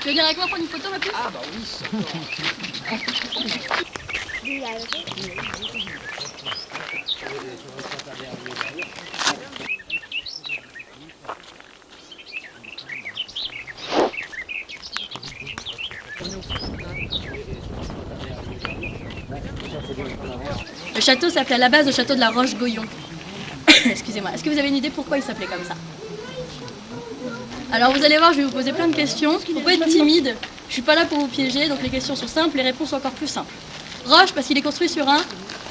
Tu veux venir avec moi prendre une photo, ma puce? Ah bah oui. Le château s'appelait à la base le château de la Roche-Goyon. Excusez-moi, est-ce que vous avez une idée pourquoi il s'appelait comme ça? Alors vous allez voir, je vais vous poser plein de questions. Il ne faut pas être timide. Je ne suis pas là pour vous piéger, donc les questions sont simples, les réponses sont encore plus simples. Roche, parce qu'il est construit sur un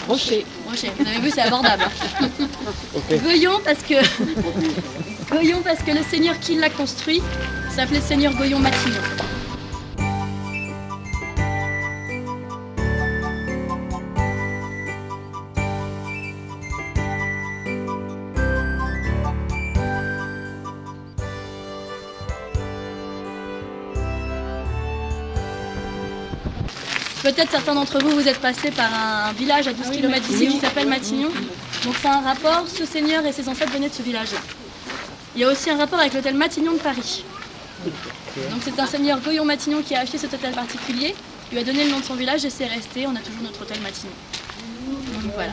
Rocher. rocher. Vous avez vu, c'est abordable. Okay. Goyon, parce que le seigneur qui l'a construit s'appelait seigneur Goyon-Matignon. Peut-être certains d'entre vous, vous êtes passés par un village à 12 km d'ici qui s'appelle Matignon. Donc c'est un rapport, ce seigneur et ses ancêtres venaient de ce village-là. Il y a aussi un rapport avec l'hôtel Matignon de Paris. Donc c'est un seigneur Goyon-Matignon qui a acheté cet hôtel particulier, lui a donné le nom de son village et c'est resté, on a toujours notre hôtel Matignon. Donc voilà.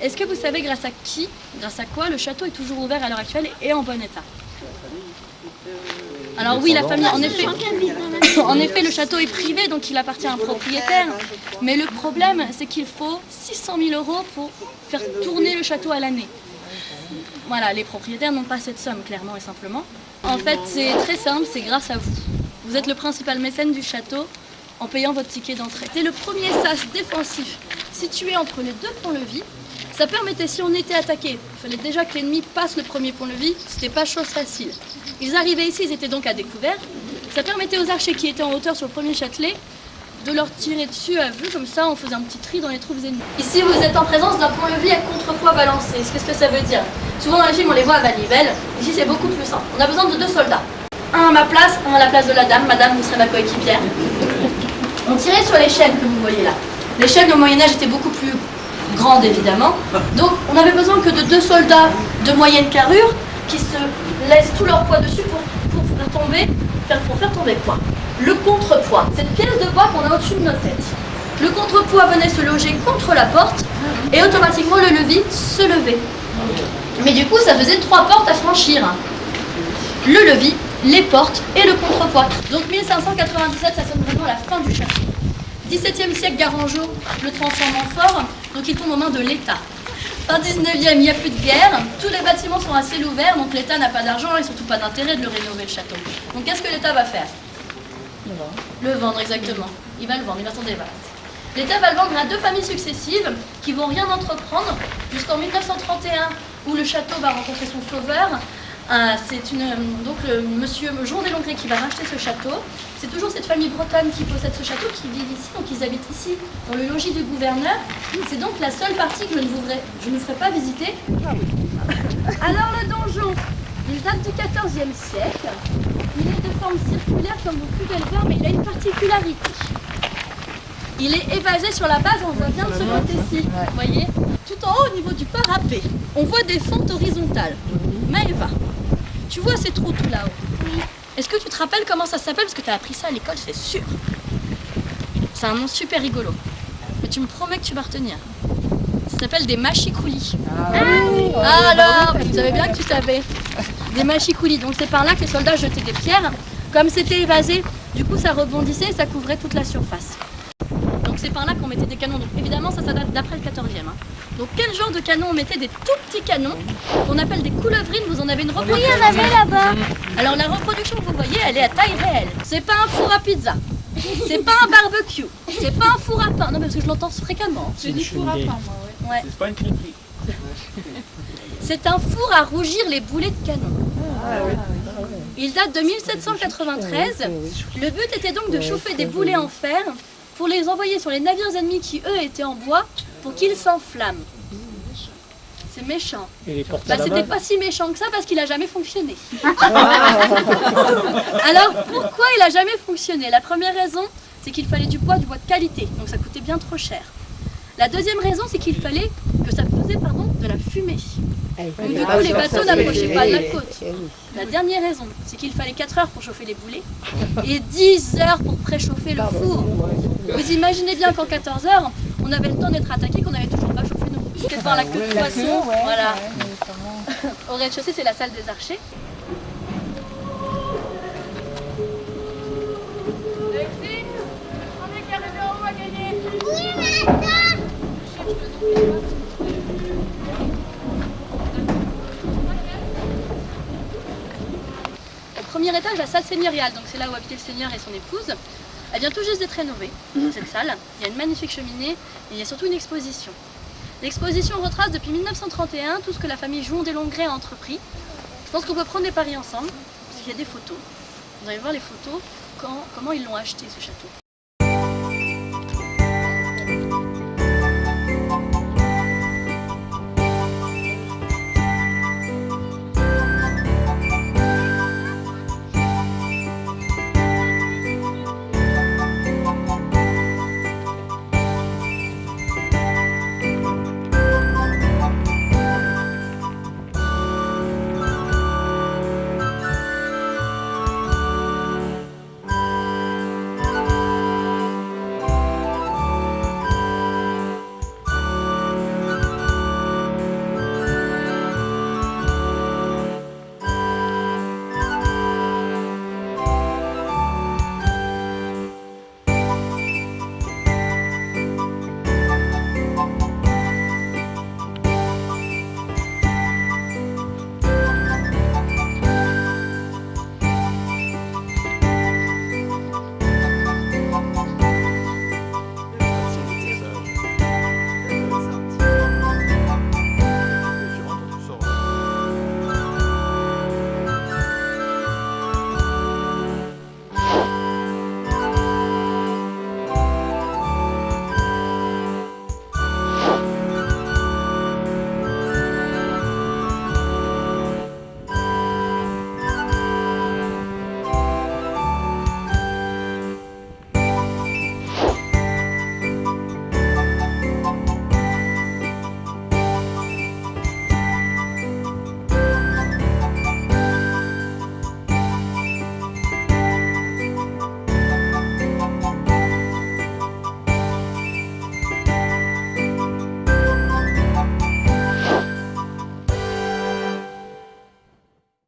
Est-ce que vous savez grâce à qui, grâce à quoi le château est toujours ouvert à l'heure actuelle et en bon état? Alors oui, la famille, en effet, le château est privé, donc il appartient à un propriétaire. Mais le problème, c'est qu'il faut 600 000 € pour faire tourner le château à l'année. Voilà, les propriétaires n'ont pas cette somme, clairement et simplement. En fait, c'est très simple, c'est grâce à vous. Vous êtes le principal mécène du château en payant votre ticket d'entrée. C'est le premier sas défensif situé entre les deux ponts-levis. Ça permettait, si on était attaqué, il fallait déjà que l'ennemi passe le premier pont-levis, c'était pas chose facile. Ils arrivaient ici, ils étaient donc à découvert. Ça permettait aux archers qui étaient en hauteur sur le premier châtelet de leur tirer dessus à vue, comme ça on faisait un petit tri dans les troupes ennemies. Ici vous êtes en présence d'un pont-levis à contrepoids balancé. Qu'est-ce que ça veut dire? Souvent dans les films on les voit à Valivelle, ici c'est beaucoup plus simple. On a besoin de 2 soldats. Un à ma place, un à la place de la dame. Madame, vous serez ma coéquipière. On tirait sur les chaînes que vous voyez là. Les chaînes au Moyen-Âge étaient beaucoup plus grandes évidemment. Donc on n'avait besoin que de 2 soldats de moyenne carrure qui se laissent tout leur poids dessus pour faire tomber quoi? Le contrepoids, cette pièce de bois qu'on a au-dessus de notre tête. Le contrepoids venait se loger contre la porte et automatiquement le levis se levait. Mais du coup ça faisait 3 portes à franchir. Le levis, les portes et le contrepoids. Donc 1597, ça sonne vraiment la fin du château. 17e siècle, Garangeau le transforme en fort, donc il tombe aux mains de l'État. Fin 19e, il n'y a plus de guerre, tous les bâtiments sont à ciel ouvert, donc l'État n'a pas d'argent et surtout pas d'intérêt de le rénover le château. Donc qu'est-ce que l'État va faire? Le vendre, exactement. Il va le vendre, il va s'en débarrasser. L'État va le vendre à 2 familles successives qui vont rien entreprendre jusqu'en 1931 où le château va rencontrer son sauveur. C'est donc le monsieur Jean des Longrets qui va racheter ce château. C'est toujours cette famille bretonne qui possède ce château, qui vit ici, donc ils habitent ici, dans le logis du gouverneur. C'est donc la seule partie que je ne ferai pas visiter. Alors le donjon, il date du XIVe siècle. Il est de forme circulaire comme vous pouvez le voir, mais il a une particularité. Il est évasé sur la base, on voit bien de ce côté-ci, vous voyez. Tout en haut, au niveau du parapet, on voit des fentes horizontales. Maëva, tu vois ces trous tout là-haut? Oui. Est-ce que tu te rappelles comment ça s'appelle? Parce que tu as appris ça à l'école, c'est sûr. C'est un nom super rigolo. Mais tu me promets que tu vas retenir. Ça s'appelle des machicoulis. Ah alors, vous savez bien que tu savais. Des machicoulis. Donc c'est par là que les soldats jetaient des pierres. Comme c'était évasé, du coup ça rebondissait et ça couvrait toute la surface. Donc c'est par là qu'on mettait des canons. Donc évidemment ça date d'après le 14e. Donc quel genre de canon? On mettait des tout petits canons qu'on appelle des coulevrines. Vous en avez une reproduction? Oui, il y en avait là-bas. Alors la reproduction que vous voyez, elle est à taille réelle. C'est pas un four à pizza. C'est pas un barbecue. C'est pas un four à pain. Non, parce que je l'entends fréquemment. C'est du four à pain, moi, ouais. C'est pas une crêperie. C'est un four à rougir les boulets de canon. Il date de 1793. Le but était donc de chauffer des boulets en fer pour les envoyer sur les navires ennemis qui, eux, étaient en bois pour qu'ils s'enflamment. C'est méchant. C'était pas si méchant que ça parce qu'il a jamais fonctionné. Alors, pourquoi il a jamais fonctionné? La première raison, c'est qu'il fallait du bois de qualité, donc ça coûtait bien trop cher. La deuxième raison, c'est qu'il fallait que ça faisait de la fumée. Donc, du coup, les bateaux n'approchaient pas de la côte. La dernière raison, c'est qu'il fallait 4 heures pour chauffer les boulets et 10 heures pour préchauffer le four. Vous imaginez bien qu'en 14 heures, on avait le temps d'être attaqué, qu'on n'avait toujours pas chauffé nos boules. Peut-être voir la queue de poisson. Voilà. Au rez-de-chaussée, c'est la salle des archers. Alexis, le premier qui arrive en haut a gagné. Au premier étage, la salle seigneuriale, donc c'est là où habitait le seigneur et son épouse. Elle vient tout juste d'être rénovée, cette salle. Il y a une magnifique cheminée et il y a surtout une exposition. L'exposition retrace depuis 1931 tout ce que la famille Jouan des Longrets a entrepris. Je pense qu'on peut prendre des paris ensemble, parce qu'il y a des photos. Vous allez voir les photos, comment ils l'ont acheté ce château.